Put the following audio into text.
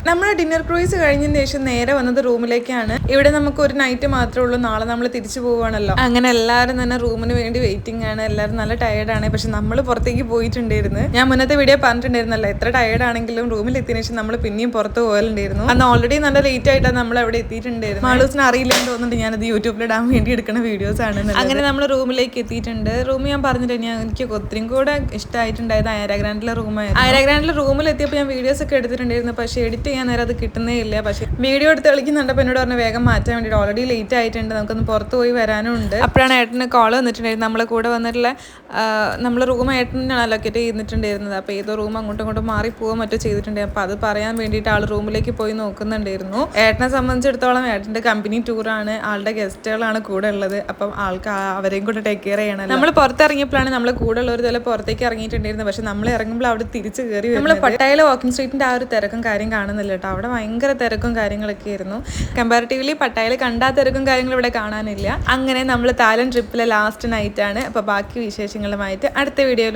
നമ്മുടെ dinner cruise കഴിഞ്ഞതിന് ശേഷം നേരെ വന്നത് റൂമിലേക്കാണ്. ഇവിടെ നമുക്ക് ഒരു നൈറ്റ് മാത്രമേ ഉള്ളൂ, നാളെ നമ്മൾ തിരിച്ചു പോവുകയാണല്ലോ. അങ്ങനെ എല്ലാവരും തന്നെ റൂമിന് വേണ്ടി വെയിറ്റിംഗ് ആണ്. എല്ലാവരും നല്ല ടയർഡാണ്. പക്ഷെ നമ്മൾ പുറത്തേക്ക് പോയിട്ടുണ്ടായിരുന്നു. ഞാൻ മുന്നത്തെ വീഡിയോ പറഞ്ഞിട്ടുണ്ടായിരുന്നല്ലോ, എത്ര ടയർഡ് ആണെങ്കിലും റൂമിൽ എത്തിയതിനു ശേഷം നമ്മൾ പിന്നെയും പുറത്ത് പോകലുണ്ടായിരുന്നു. അന്ന് ഓൾറെഡി നല്ല ലേറ്റ് ആയിട്ടാണ് നമ്മൾ അവിടെ എത്തിയിട്ടുണ്ടായിരുന്നു. മാളൂസിന് അറിയില്ലെന്ന് തോന്നുന്നുണ്ട് ഞാനത് യൂട്യൂബിലിടാൻ വേണ്ടി എടുക്കുന്ന വീഡിയോസ് ആണ്. അങ്ങനെ നമ്മൾ റൂമിലേക്ക് എത്തിയിട്ടുണ്ട്. റൂം ഞാൻ പറഞ്ഞിട്ട് എനിക്ക് ഒത്തിരി കൂടെ ഇഷ്ടമായിട്ടുണ്ടായത് ആയരാഗ്രാൻഡിലെ റൂമായിരുന്നു. ആയരാഗ്രാൻഡിലെ റൂമിൽ എത്തിയപ്പോൾ ഞാൻ വീഡിയോസ് ഒക്കെ എടുത്തിട്ടുണ്ടായിരുന്നു. പക്ഷേ എഡിറ്റ് ചെയ്യാൻ നേരം അത് കിട്ടുന്നേ ഇല്ല. പക്ഷേ വീഡിയോ എടുത്ത് കളിക്കുന്നുണ്ടപ്പോൾ എന്നോട് പറഞ്ഞ വേഗം മാറ്റാൻ വേണ്ടിയിട്ട് ഓൾറെഡി ലേറ്റ് ആയിട്ടുണ്ട്, നമുക്കൊന്ന് പുറത്ത് പോയി വരാനും ഉണ്ട്. അപ്പോഴാണ് ഏട്ടന് കോൾ വന്നിട്ടുണ്ടായിരുന്നു. നമ്മളെ കൂടെ വന്നിട്ടുള്ള നമ്മൾ റൂം ഏട്ടനാണ് അലോക്കേറ്റ് ചെയ്തിട്ടുണ്ടായിരുന്നത്. അപ്പോൾ ഏതോ റൂം അങ്ങോട്ടും ഇങ്ങോട്ടും മാറിപ്പോവുക മറ്റോ ചെയ്തിട്ടുണ്ടായിരുന്നു. അപ്പോൾ അത് പറയാൻ വേണ്ടിയിട്ട് ആൾ റൂമിലേക്ക് പോയി നോക്കുന്നുണ്ടായിരുന്നു. ഏട്ടനെ സംബന്ധിച്ചിടത്തോളം ഏട്ടൻ്റെ കമ്പനി ടൂറാണ്, ആളുടെ ഗസ്റ്റുകളാണ് കൂടെ ഉള്ളത്. അപ്പം ആൾക്ക് അവരെയും കൂടെ ടേക്ക് കെയർ ചെയ്യണം. നമ്മൾ പുറത്തിറങ്ങിയപ്പോഴാണ് നമ്മൾ കൂടെ ഉള്ളവർ ഇതുപോലെ പുറത്തേക്ക് ഇറങ്ങിയിട്ടുണ്ടായിരുന്നത്. പക്ഷെ നമ്മൾ ഇറങ്ങുമ്പോൾ അവിടെ തിരിച്ച് കയറി നമ്മൾ പട്ടായയിലെ വാക്കിംഗ് സ്ട്രീറ്റിൻ്റെ ആ ഒരു തിരക്കും കാര്യം കാണുന്നില്ല കേട്ടോ. അവിടെ ഭയങ്കര തിരക്കും കാര്യങ്ങളൊക്കെ ആയിരുന്നു. കമ്പാരിറ്റീവ്ലി പട്ടായയിൽ കണ്ടാ തിരക്കും കാര്യങ്ങളും ഇവിടെ കാണാനില്ല. അങ്ങനെ നമ്മൾ തായ്ലൻഡ് ട്രിപ്പിലെ ലാസ്റ്റ് നൈറ്റാണ്. അപ്പോൾ ബാക്കി വിശേഷങ്ങളുമായിട്ട് അടുത്ത വീഡിയോയിൽ